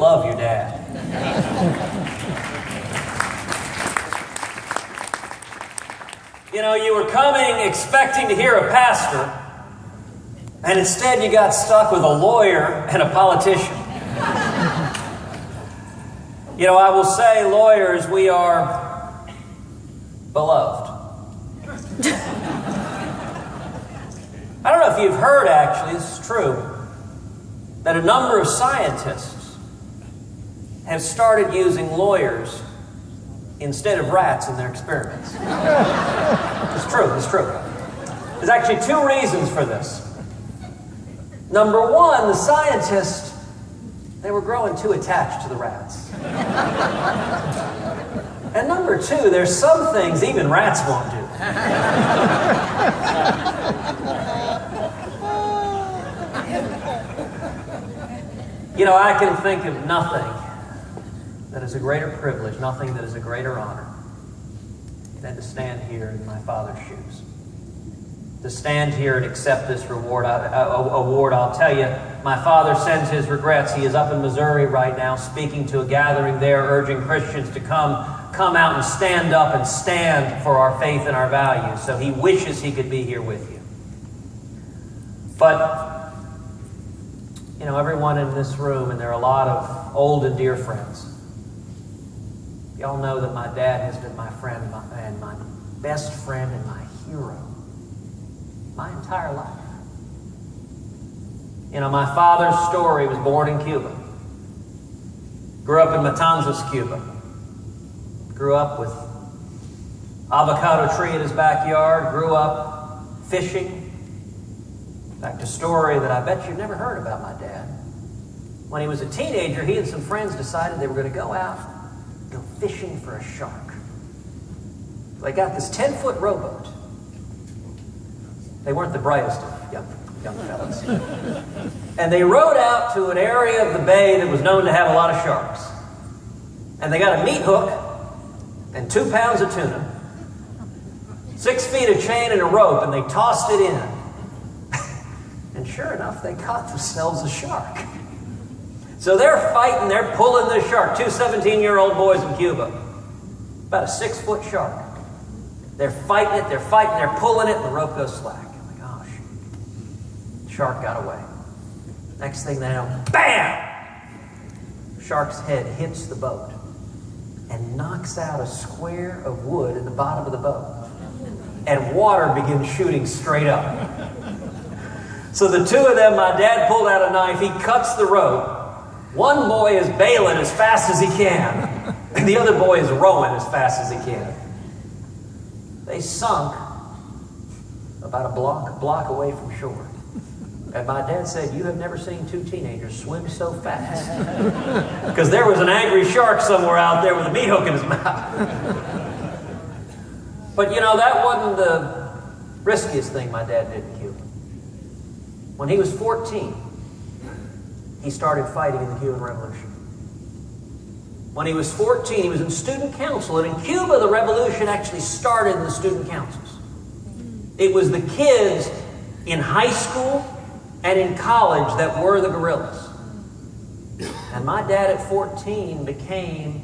love your dad. You know, you were coming expecting to hear a pastor, and instead you got stuck with a lawyer and a politician. You know, I will say, lawyers, we are beloved. I don't know if you've heard, actually, this is true, that a number of scientists have started using lawyers instead of rats in their experiments. It's true, it's true. There's actually two reasons for this. Number one, the scientists, they were growing too attached to the rats. And number two, there's some things even rats won't do. You know, I can think of nothing that is a greater privilege, nothing that is a greater honor than to stand here in my Father's shoes. To stand here and accept this award, I'll tell you, my Father sends his regrets. He is up in Missouri right now speaking to a gathering there, urging Christians to come out and stand up and stand for our faith and our values. So he wishes he could be here with you. But you know, everyone in this room, and there are a lot of old and dear friends. Y'all know that my dad has been my friend and my best friend and my hero my entire life. You know, my father's story was born in Cuba. Grew up in Matanzas, Cuba. Grew up with avocado tree in his backyard. Grew up fishing. In fact, a story that I bet you've never heard about my dad. When he was a teenager, he and some friends decided they were going to go out, go fishing for a shark. They got this 10-foot rowboat. They weren't the brightest of young fellas. And they rowed out to an area of the bay that was known to have a lot of sharks. And they got a meat hook and 2 pounds of tuna, 6 feet of chain and a rope, and they tossed it in. And sure enough, they caught themselves a shark. So they're fighting, they're pulling this shark. 2 17-year-old boys in Cuba. About a 6-foot shark. They're fighting it, they're pulling it, and the rope goes slack. Oh my gosh. The shark got away. Next thing they know, bam! Shark's head hits the boat and knocks out a square of wood in the bottom of the boat. And water begins shooting straight up. So the two of them, my dad pulled out a knife, he cuts the rope. One boy is bailing as fast as he can, and the other boy is rowing as fast as he can. They sunk about a block away from shore. And my dad said, "You have never seen 2 teenagers swim so fast." Because there was an angry shark somewhere out there with a meat hook in his mouth. But you know, that wasn't the riskiest thing my dad did in Cuba. When he was 14, he started fighting in the Cuban Revolution. When he was 14, he was in student council, and in Cuba, the revolution actually started in the student councils. It was the kids in high school and in college that were the guerrillas. And my dad at 14 became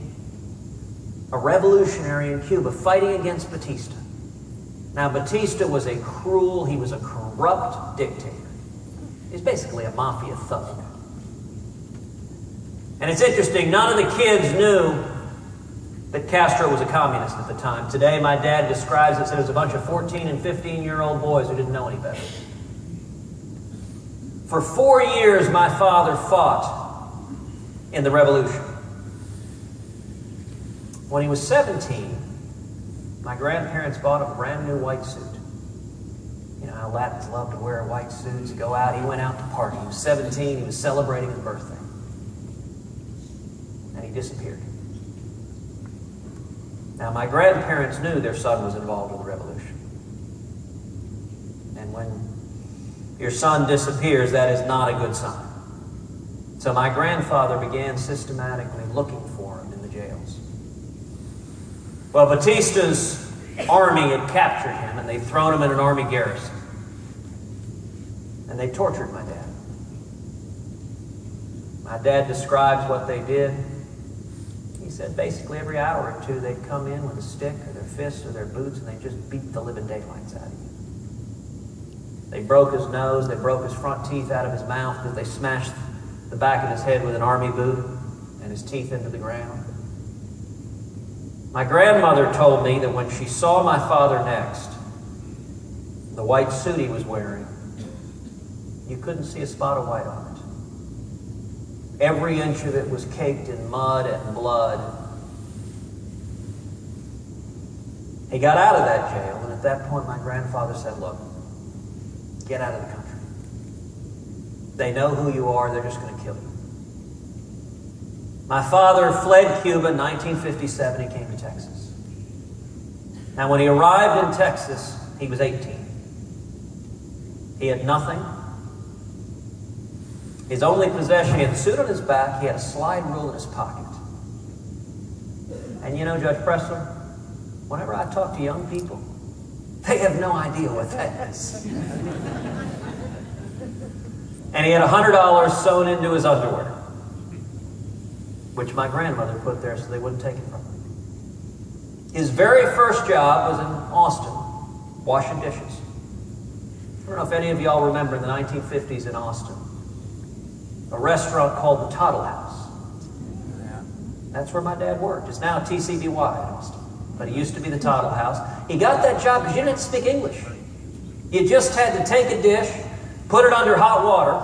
a revolutionary in Cuba, fighting against Batista. Now, Batista was a cruel, he was a corrupt dictator. He's basically a mafia thug. And it's interesting, none of the kids knew that Castro was a communist at the time. Today, my dad describes it as a bunch of 14 and 15-year-old boys who didn't know any better. For 4 years, my father fought in the revolution. When he was 17, my grandparents bought a brand new white suit. You know how Latins love to wear white suits, go out. He went out to party. He was 17. He was celebrating his birthday. And he disappeared. Now, my grandparents knew their son was involved in the revolution. And when your son disappears, that is not a good sign. So my grandfather began systematically looking for him in the jails. Well, Batista's army had captured him, and they'd thrown him in an army garrison. And they tortured my dad. My dad describes what they did. He said basically every hour or two they'd come in with a stick or their fists or their boots and they'd just beat the living daylights out of you. They broke his nose, they broke his front teeth out of his mouth because they smashed the back of his head with an army boot and his teeth into the ground. My grandmother told me that when she saw my father next, the white suit he was wearing, you couldn't see a spot of white on it. Every inch of it was caked in mud and blood. He got out of that jail, and at that point my grandfather said, look, get out of the country. They know who you are, they're just going to kill you. My father fled Cuba in 1957, he came to Texas. Now when he arrived in Texas, he was 18. He had nothing. His only possession, he had a suit on his back, he had a slide rule in his pocket. And you know, Judge Pressler, whenever I talk to young people, they have no idea what that is. And he had $100 sewn into his underwear, which my grandmother put there so they wouldn't take it from him. His very first job was in Austin, washing dishes. I don't know if any of y'all remember in the 1950s in Austin, a restaurant called the Tuttle House. That's where my dad worked. It's now TCBY in Austin, but it used to be the Tuttle House. He got that job because you didn't have to speak English. You just had to take a dish, put it under hot water,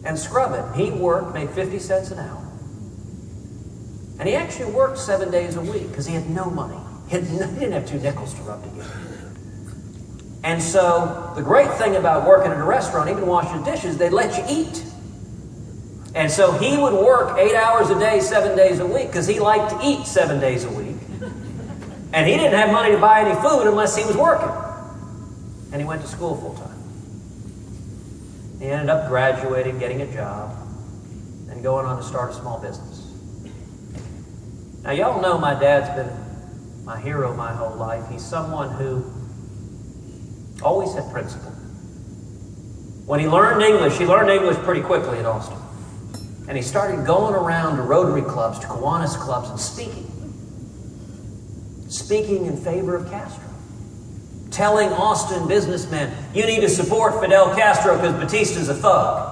and scrub it. He worked, made 50 cents an hour. And he actually worked 7 days a week because he had no money. He didn't have 2 nickels to rub together. And so the great thing about working at a restaurant, even washing dishes, they let you eat. And so he would work 8 hours a day, 7 days a week, because he liked to eat 7 days a week. And he didn't have money to buy any food unless he was working. And he went to school full time. He ended up graduating, getting a job, and going on to start a small business. Now y'all know my dad's been my hero my whole life. He's someone who always had principle. When he learned English pretty quickly in Austin. And he started going around to Rotary clubs, to Kiwanis clubs, and speaking in favor of Castro. Telling Austin businessmen, you need to support Fidel Castro because Batista's a thug.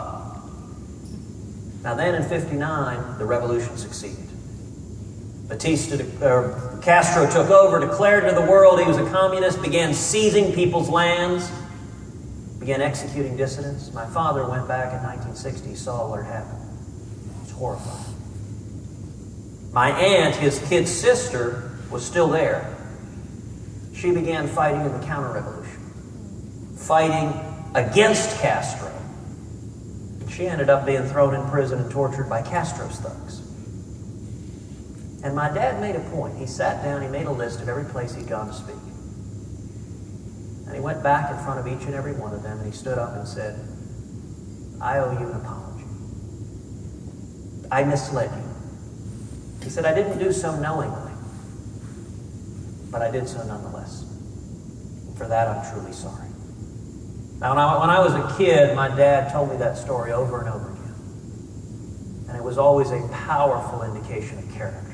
Now then in '59, the revolution succeeded. Castro took over, declared to the world he was a communist, began seizing people's lands, began executing dissidents. My father went back in 1960, saw what had happened. He was horrified. My aunt, his kid sister, was still there. She began fighting in the counter-revolution, fighting against Castro. She ended up being thrown in prison and tortured by Castro's thugs. And my dad made a point. He sat down, he made a list of every place he'd gone to speak. And he went back in front of each and every one of them, and he stood up and said, I owe you an apology. I misled you. He said, I didn't do so knowingly, but I did so nonetheless. And for that, I'm truly sorry. Now, when I was a kid, my dad told me that story over and over again. And it was always a powerful indication of character.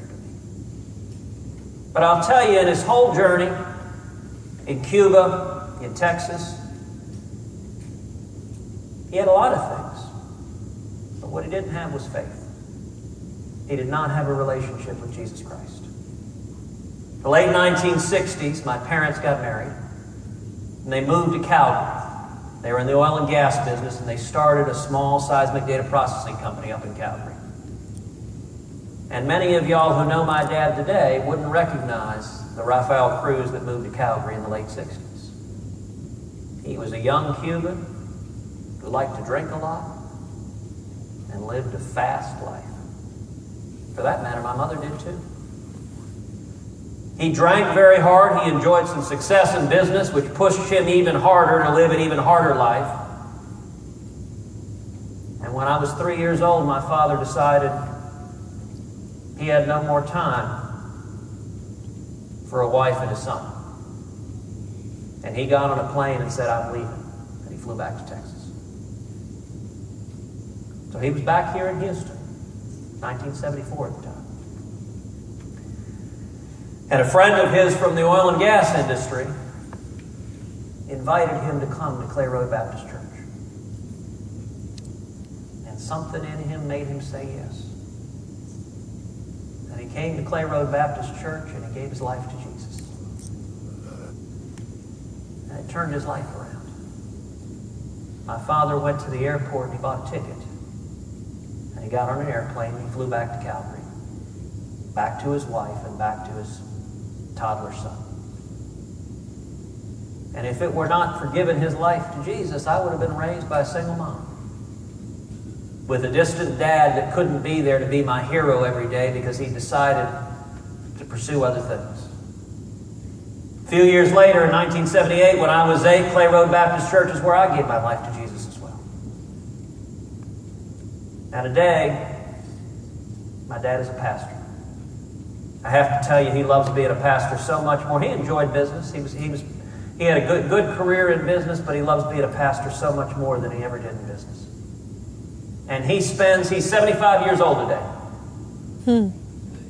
But I'll tell you, in his whole journey, in Cuba, in Texas, he had a lot of things. But what he didn't have was faith. He did not have a relationship with Jesus Christ. The late 1960s, my parents got married, and they moved to Calgary. They were in the oil and gas business, and they started a small seismic data processing company up in Calgary. And many of y'all who know my dad today wouldn't recognize the Rafael Cruz that moved to Calgary in the late 60s. He was a young Cuban who liked to drink a lot and lived a fast life. For that matter, my mother did too. He drank very hard. He enjoyed some success in business, which pushed him even harder to live an even harder life. And when I was 3 years old, my father decided he had no more time for a wife and a son. And he got on a plane and said, I'm leaving. And he flew back to Texas. So he was back here in Houston, 1974 at the time. And a friend of his from the oil and gas industry invited him to come to Clay Road Baptist Church. And something in him made him say yes. And he came to Clay Road Baptist Church and he gave his life to Jesus. And it turned his life around. My father went to the airport and he bought a ticket. And he got on an airplane and he flew back to Calgary. Back to his wife and back to his toddler son. And if it were not for giving his life to Jesus, I would have been raised by a single mom, with a distant dad that couldn't be there to be my hero every day because he decided to pursue other things. A few years later, in 1978, when I was 8, Clay Road Baptist Church is where I gave my life to Jesus as well. Now today, my dad is a pastor. I have to tell you, he loves being a pastor so much more. He enjoyed business. He had a good career in business, but he loves being a pastor so much more than he ever did in business. And he's 75 years old today.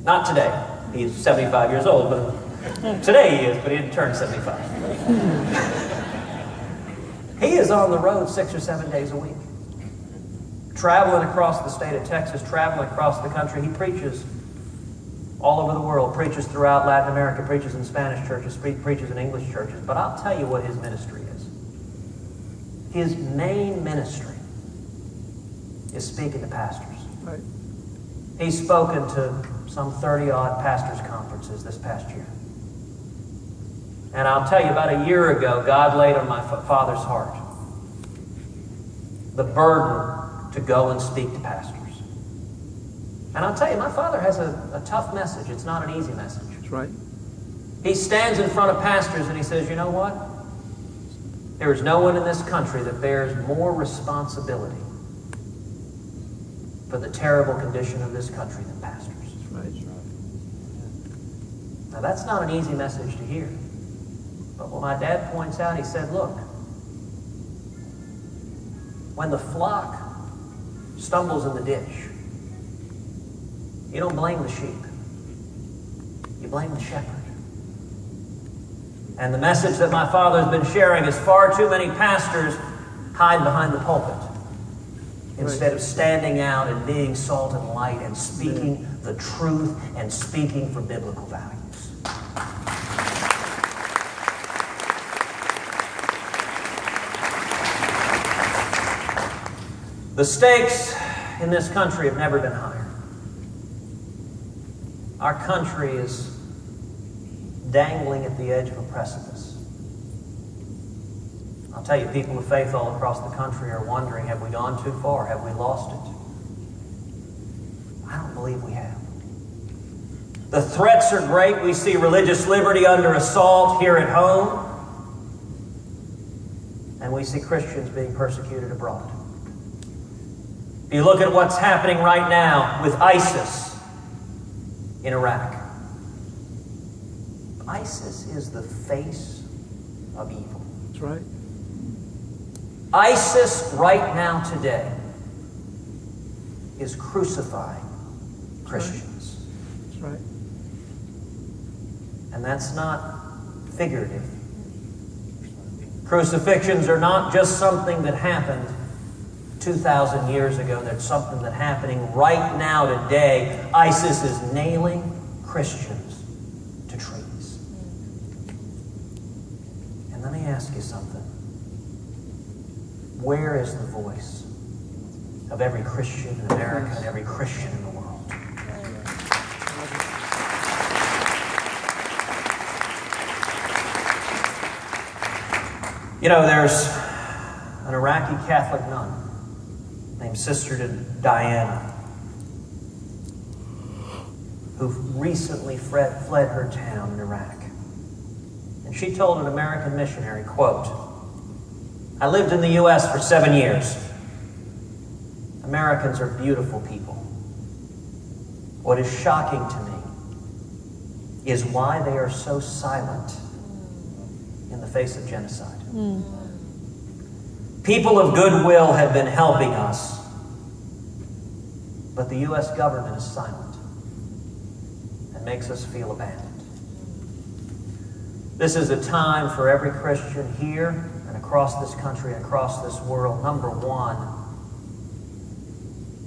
Not today. He's 75 years old, but today he is, but he didn't turn 75. He is on the road 6 or 7 days a week, traveling across the state of Texas, traveling across the country. He preaches all over the world, preaches throughout Latin America, preaches in Spanish churches, preaches in English churches. But I'll tell you what his ministry is. His main ministry is speaking to pastors. Right. He's spoken to some 30-odd pastors' conferences this past year. And I'll tell you, about a year ago, God laid on my father's heart the burden to go and speak to pastors. And I'll tell you, my father has a tough message. It's not an easy message. That's right. He stands in front of pastors and he says, you know what? There is no one in this country that bears more responsibility for the terrible condition of this country than pastors. That's right. Now, that's not an easy message to hear. But what my dad points out, he said, look, when the flock stumbles in the ditch, you don't blame the sheep. You blame the shepherd. And the message that my father's been sharing is far too many pastors hide behind the pulpit instead of standing out and being salt and light and speaking the truth and speaking for biblical values. The stakes in this country have never been higher. Our country is dangling at the edge of a precipice. I'll tell you, people of faith all across the country are wondering, have we gone too far? Have we lost it? I don't believe we have. The threats are great. We see religious liberty under assault here at home. And we see Christians being persecuted abroad. If you look at what's happening right now with ISIS in Iraq. ISIS is the face of evil. That's right. ISIS right now today is crucifying Christians. That's right. And that's not figurative. Crucifixions are not just something that happened 2,000 years ago. That's something that's happening right now today. ISIS is nailing Christians to trees. And let me ask you something. Where is the voice of every Christian in America and every Christian in the world? You know, there's an Iraqi Catholic nun named Sister Diana, who recently fled her town in Iraq. And she told an American missionary, quote, I lived in the U.S. for 7 years. Americans are beautiful people. What is shocking to me is why they are so silent in the face of genocide. People of goodwill have been helping us But the U.S. government is silent and makes us feel abandoned. This is a time for every Christian here and across this country and across this world, number one,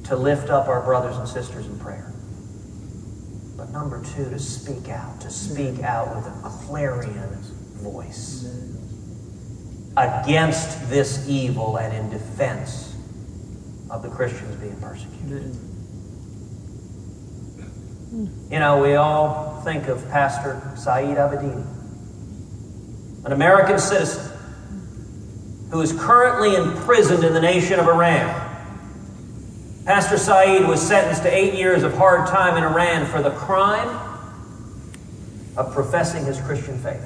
to lift up our brothers and sisters in prayer. But number two, to speak out with a clarion voice against this evil and in defense of the Christians being persecuted. You know, we all think of Pastor Saeed Abedini, an American citizen who is currently imprisoned in the nation of Iran. Pastor Saeed was sentenced to 8 years of hard time in Iran for the crime of professing his Christian faith.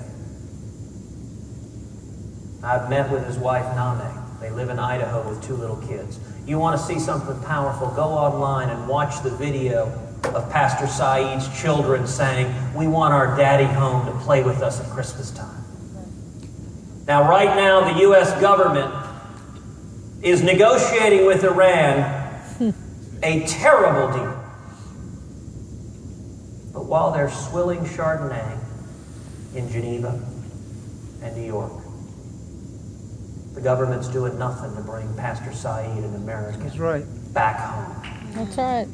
I've met with his wife, Name. They live in Idaho with 2 little kids. You want to see something powerful, go online and watch the video of Pastor Saeed's children saying, "We want our daddy home to play with us at Christmas time." Now, right now, the U.S. government is negotiating with Iran a terrible deal. But while they're swilling Chardonnay in Geneva and New York, the government's doing nothing to bring Pastor Saeed and America back home. That's right.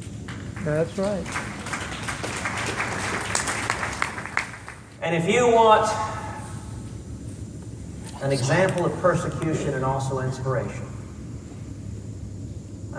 That's right. And if you want an example of persecution and also inspiration,